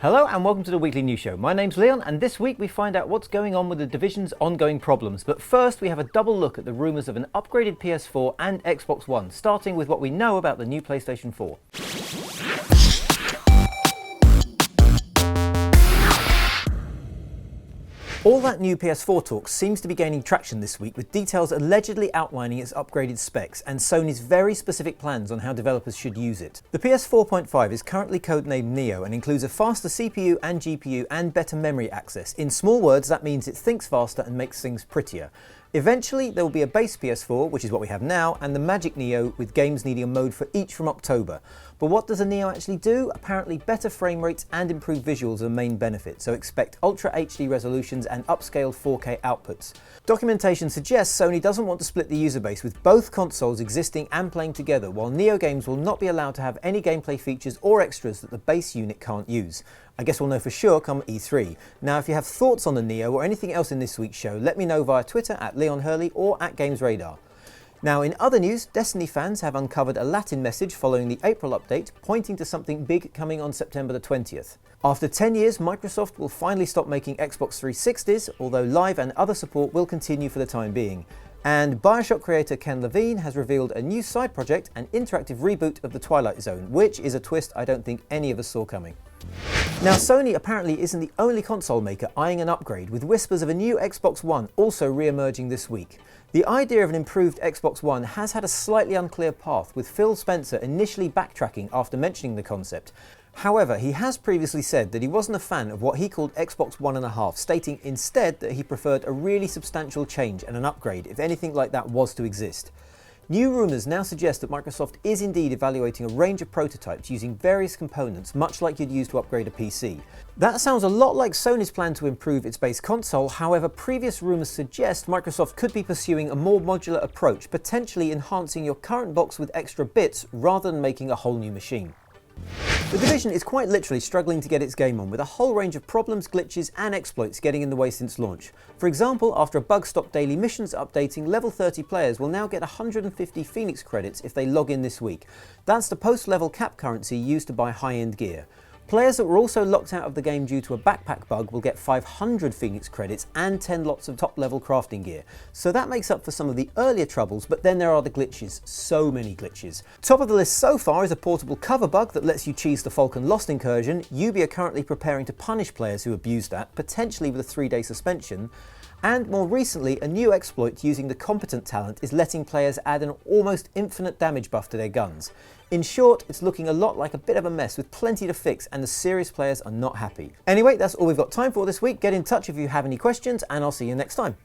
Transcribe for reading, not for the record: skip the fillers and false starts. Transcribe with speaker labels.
Speaker 1: Hello and welcome to the Weekly News Show. My name's Leon and this week we find out what's going on with the Division's ongoing problems. But first we have a double look at the rumours of an upgraded PS4 and Xbox One, starting with what we know about the new PlayStation 4. All that new PS4 talk seems to be gaining traction this week, with details allegedly outlining its upgraded specs and Sony's very specific plans on how developers should use it. The PS4.5 is currently codenamed Neo and includes a faster CPU and GPU and better memory access. In small words, that means it thinks faster and makes things prettier. Eventually, there will be a base PS4, which is what we have now, and the Magic Neo with games needing a mode for each from October. But what does a Neo actually do? Apparently better frame rates and improved visuals are the main benefit, so expect Ultra HD resolutions and upscaled 4K outputs. Documentation suggests Sony doesn't want to split the user base, with both consoles existing and playing together, while Neo games will not be allowed to have any gameplay features or extras that the base unit can't use. I guess we'll know for sure come E3. Now, if you have thoughts on the Neo or anything else in this week's show, let me know via Twitter at Leon Hurley or at GamesRadar. Now, in other news, Destiny fans have uncovered a Latin message following the April update, pointing to something big coming on September the 20th. After 10 years, Microsoft will finally stop making Xbox 360s, although live and other support will continue for the time being. And BioShock creator Ken Levine has revealed a new side project, an interactive reboot of The Twilight Zone, which is a twist I don't think any of us saw coming. Now, Sony apparently isn't the only console maker eyeing an upgrade, with whispers of a new Xbox One also re-emerging this week. The idea of an improved Xbox One has had a slightly unclear path, with Phil Spencer initially backtracking after mentioning the concept. However, he has previously said that he wasn't a fan of what he called Xbox One and a half, stating instead that he preferred a really substantial change and an upgrade if anything like that was to exist. New rumours now suggest that Microsoft is indeed evaluating a range of prototypes using various components, much like you'd use to upgrade a PC. That sounds a lot like Sony's plan to improve its base console. However, previous rumours suggest Microsoft could be pursuing a more modular approach, potentially enhancing your current box with extra bits rather than making a whole new machine. The Division is quite literally struggling to get its game on, with a whole range of problems, glitches and exploits getting in the way since launch. For example, after a bug stopped daily missions updating, level 30 players will now get 150 Phoenix credits if they log in this week. That's the post-level cap currency used to buy high-end gear. Players that were also locked out of the game due to a backpack bug will get 500 Phoenix credits and 10 lots of top-level crafting gear. So that makes up for some of the earlier troubles, but then there are the glitches. So many glitches. Top of the list so far is a portable cover bug that lets you cheese the Falcon Lost incursion. Ubi are currently preparing to punish players who abuse that, potentially with a 3-day suspension. And more recently, a new exploit using the competent talent is letting players add an almost infinite damage buff to their guns. In short, it's looking a lot like a bit of a mess with plenty to fix, and the serious players are not happy. Anyway, that's all we've got time for this week. Get in touch if you have any questions and I'll see you next time.